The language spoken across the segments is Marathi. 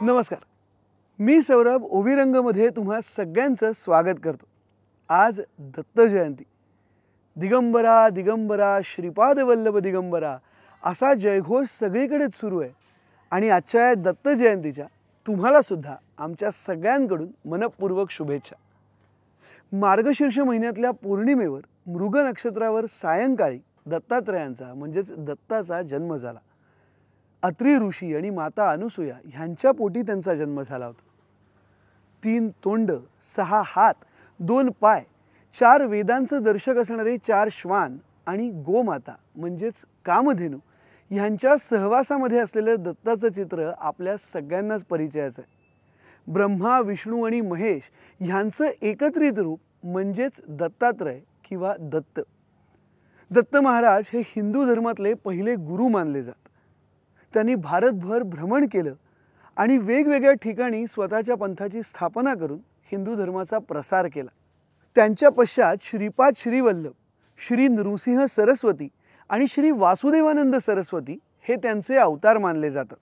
नमस्कार, मी सौरभ ओविरंगमध्ये तुम्हा सगळ्यांचं स्वागत करतो। आज दत्त जयंती। दिगंबरा दिगंबरा श्रीपाद वल्लभ दिगंबरा असा जयघोष सगळीकडेच सुरू आहे आणि आजच्या या दत्त जयंतीच्या तुम्हाला सुद्धा आमच्या सगळ्यांकडून मनपूर्वक शुभेच्छा। मार्गशीर्ष महिन्यातल्या पौर्णिमेवर मृग नक्षत्रावर सायंकाळी दत्तात्रयांचा म्हणजेच दत्ताचा जन्म झाला। अत्री ऋषी आणि माता अनुसूया ह्यांच्या पोटी त्यांचा जन्म झाला होता। 3 तोंड, 6 हात, 2 पाय, 4 वेदांचं दर्शक असणारे 4 श्वान आणि गोमाता म्हणजेच कामधेनू ह्यांच्या सहवासामध्ये असलेलं दत्ताचं चित्र आपल्या सगळ्यांनाच परिचयाचं आहे। ब्रह्मा, विष्णू आणि महेश ह्यांचं एकत्रित रूप म्हणजेच दत्तात्रय किंवा दत्त। दत्त महाराज हे हिंदू धर्मातले पहिले गुरु मानले जातात। त्यांनी भारतभर भ्रमण केलं आणि वेगवेगळ्या ठिकाणी स्वतःच्या पंथाची स्थापना करून हिंदू धर्माचा प्रसार केला। त्यांच्या पश्चात श्रीपाद श्रीवल्लभ, श्री नृसिंह सरस्वती आणि श्री वासुदेवानंद सरस्वती हे त्यांचे अवतार मानले जातात।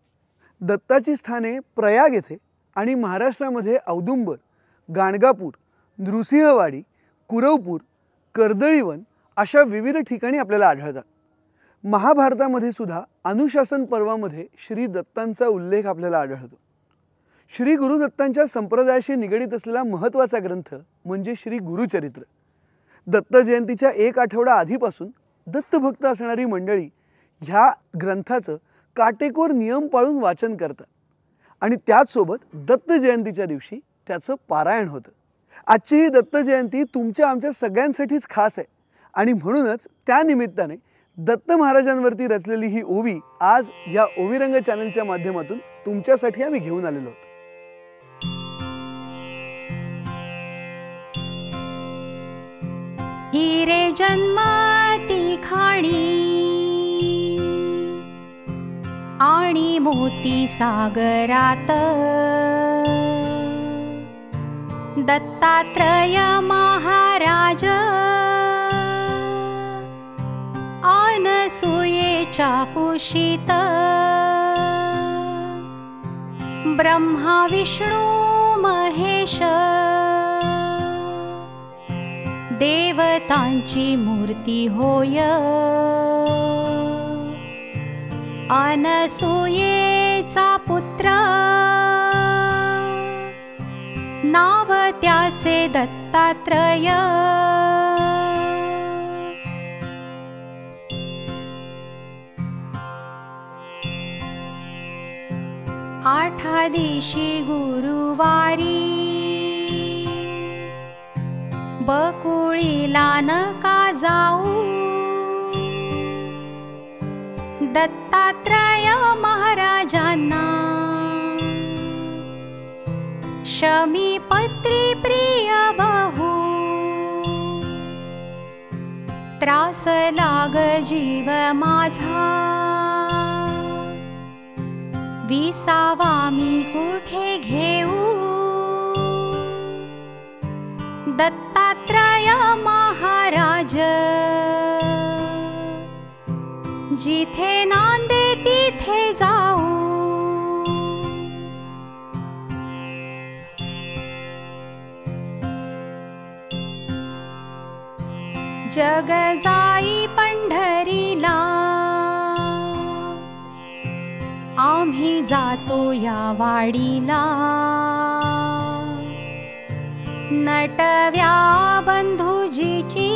दत्ताची स्थाने प्रयाग येथे आणि महाराष्ट्रामध्ये औदुंबर, गाणगापूर, नृसिंहवाडी, कुरवपूर, कर्दळीवन अशा विविध ठिकाणी आपल्याला आढळतात। महाभारतामध्ये सुद्धा अनुशासन पर्वामध्ये श्री दत्तांचा उल्लेख आपल्याला आढळतो। श्री गुरुदत्तांच्या संप्रदायाशी निगडित असलेला महत्त्वाचा ग्रंथ म्हणजे श्री गुरुचरित्र। दत्त जयंतीच्या 1 आठवडा आधीपासून दत्तभक्त असणारी मंडळी ह्या ग्रंथाचं काटेकोर नियम पाळून वाचन करतात आणि त्याचसोबत दत्त जयंतीच्या दिवशी त्याचं पारायण होतं। आजची ही दत्त जयंती तुमच्या आमच्या सगळ्यांसाठीच खास आहे आणि म्हणूनच त्या निमित्ताने दत्त महाराजांवरती रचलेली ही ओवी आज या ओविरंग चॅनलच्या माध्यमातून तुमच्यासाठी आम्ही घेऊन आलेलो आहोत। हिरे जन्मती खाणी आणि मोती सागरात दत्तात्रय महाराज अनसूयेच्या कुशीत ब्रह्मा विष्णू महेश देवतांची मूर्ती होय। अनसूयेचा पुत्र नाव त्याचे दत्तात्रय। आठा दिवशी गुरुवारी बकुळीला नका जाऊ दत्तात्रय महाराजांना शमी पत्री प्रिय बहु त्रास लाग जीव माझा विसावा मी कुठे घेऊ दत्तात्रय महाराज जिथे नांदे तिथे जाऊ। जग जाई पंढरीला आम्ही जातो या वाडीला नटव्या बंधुजीची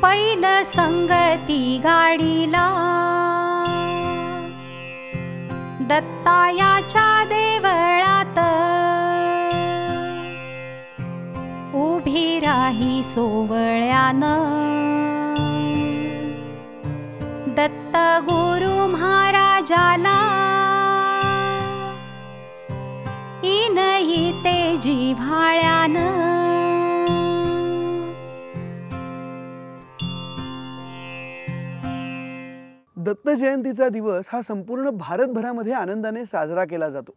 बैल संगती गाडीला दत्तायाच्या देवळात उभी राही सोवळ्यानं दत्त गुरु महाराजाला इनही ते जिव्हाळ्यानं। दत्त जयंतीचा दिवस हा संपूर्ण भारतभरामध्ये आनंदाने साजरा केला जातो।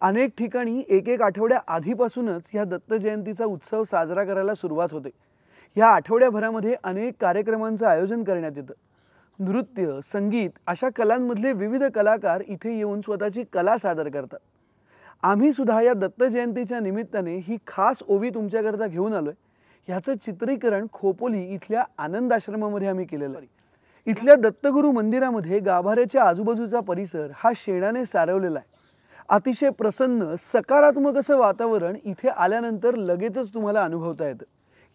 अनेक ठिकाणी एक आठवड्या आधीपासूनच या दत्त जयंतीचा उत्सव साजरा करायला सुरुवात होते। या आठवड्याभरामध्ये अनेक कार्यक्रमांचं आयोजन करण्यात येतं। नृत्य, संगीत अशा कलांमधले विविध कलाकार इथे येऊन स्वतःची कला सादर करतात. आम्ही सुद्धा या दत्त जयंतीच्या निमित्ताने ही खास ओवी तुमच्याकरता घेऊन आलोय. ह्याचं चित्रीकरण खोपोली इथल्या आनंद आश्रमामध्ये आम्ही केलेलं आहे. इथल्या दत्तगुरू मंदिरामध्ये गाभाऱ्याच्या आजूबाजूचा परिसर हा शेणाने सारवलेला आहे. अतिशय प्रसन्न सकारात्मक असं वातावरण इथे आल्यानंतर लगेचच तुम्हाला अनुभवता येतं.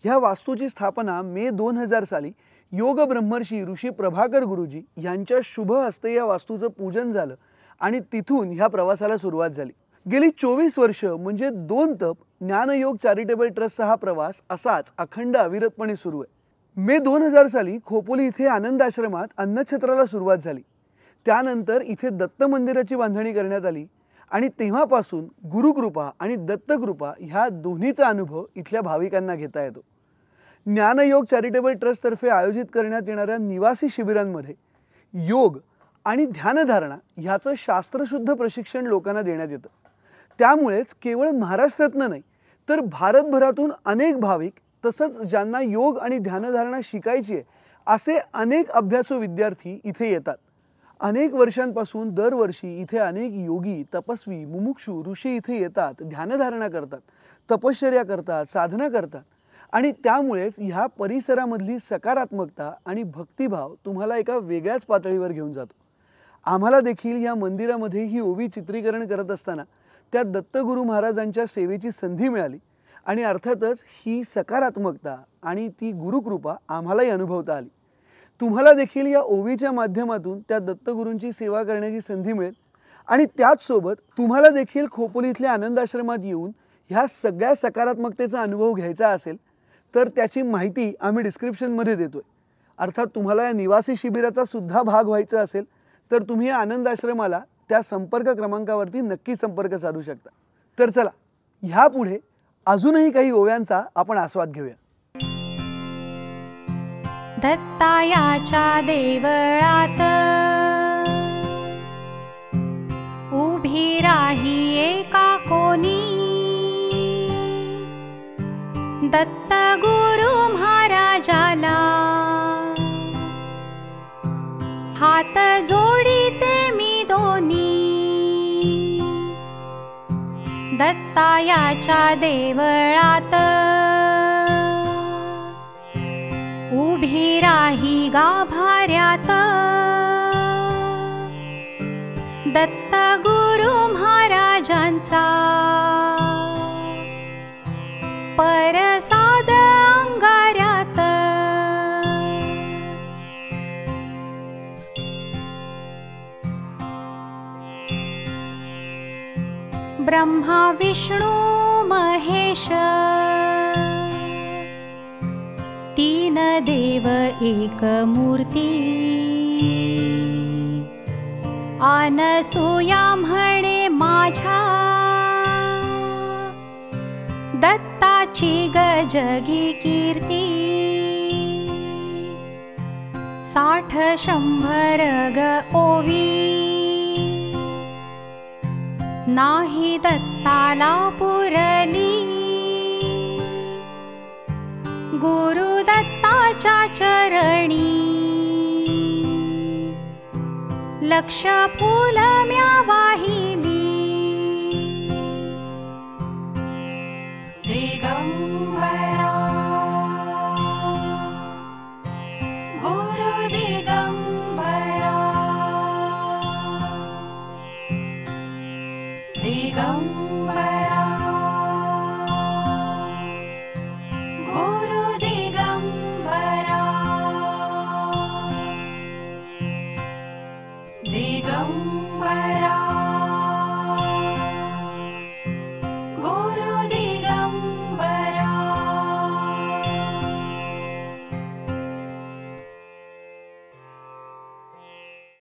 ह्या वास्तूची स्थापना मे 2000 साली योग ब्रह्मर्षी ऋषी प्रभाकर गुरुजी यांच्या शुभ हस्ते या वास्तूचं पूजन झालं आणि तिथून ह्या प्रवासाला सुरुवात झाली. गेली 24 वर्ष म्हणजे 2 तप ज्ञानयोग चॅरिटेबल ट्रस्टचा हा प्रवास असाच अखंड अविरतपणे सुरू आहे. मे 2000 साली खोपोली इथे आनंद आश्रमात अन्नछत्राला सुरुवात झाली. त्यानंतर इथे दत्त मंदिराची बांधणी करण्यात आली आणि तेव्हापासून गुरुकृपा आणि दत्तकृपा ह्या दोन्हीचा अनुभव इथल्या भाविकांना घेता येतो. ज्ञानयोग चॅरिटेबल ट्रस्टतर्फे आयोजित करण्यात येणाऱ्या निवासी शिबिरांमध्ये योग आणि ध्यानधारणा ह्याचं शास्त्रशुद्ध प्रशिक्षण लोकांना देण्यात येतं. त्यामुळेच केवळ महाराष्ट्रातनं नाही तर भारतभरातून अनेक भाविक तसंच ज्यांना योग आणि ध्यानधारणा शिकायची आहे असे अनेक अभ्यासू विद्यार्थी इथे येतात. अनेक वर्षांपासून दरवर्षी इथे अनेक योगी, तपस्वी, मुमुक्षू, ऋषी इथे येतात, ध्यानधारणा करतात, तपश्चर्या करतात, साधना करतात आणि त्यामुळेच ह्या परिसरामधली सकारात्मकता आणि भक्तिभाव तुम्हाला एका वेगळ्याच पातळीवर घेऊन जातो. आम्हाला देखील या मंदिरामध्ये ही ओवी चित्रीकरण करत असताना त्या दत्तगुरू महाराजांच्या सेवेची संधी मिळाली आणि अर्थातच ही सकारात्मकता आणि ती गुरुकृपा आम्हालाही अनुभवता आली. तुम्हाला देखील या ओवीच्या माध्यमातून त्या दत्तगुरूंची सेवा करण्याची संधी मिळेल आणि त्याचसोबत तुम्हाला देखील खोपोली इथल्या आनंद आश्रमात येऊन ह्या सगळ्या सकारात्मकतेचा अनुभव घ्यायचा असेल तर त्याची माहिती आम्ही डिस्क्रिप्शनमध्ये देतोय. अर्थात तुम्हाला या निवासी शिबिराचा सुद्धा भाग व्हायचा असेल तर तुम्ही या आनंद आश्रमाला त्या संपर्क क्रमांकावरती नक्की संपर्क साधू शकता. तर चला ह्यापुढे अजूनही काही ओव्यांचा आपण आस्वाद घेऊया. दत्तायाच्या देवळात उभी राही एका कोणी, दत्त गुरु महाराजाला हात जोडीते मी दोन्ही. दत्तायाच्या देवळात उभी राही गाभाऱ्यात, दत्त गुरु महाराजांचा परसाद अंगाऱ्यात. ब्रह्मा विष्णू महेश तीन देव एक मूर्ती, अनसूया म्हणे माझ्या दत्ताची गजगी कीर्ती. 60-100 ग ओवी नाही दत्ताला पुरली. गुरु दत्ताच्या चरणी लक्ष फूल म्यावा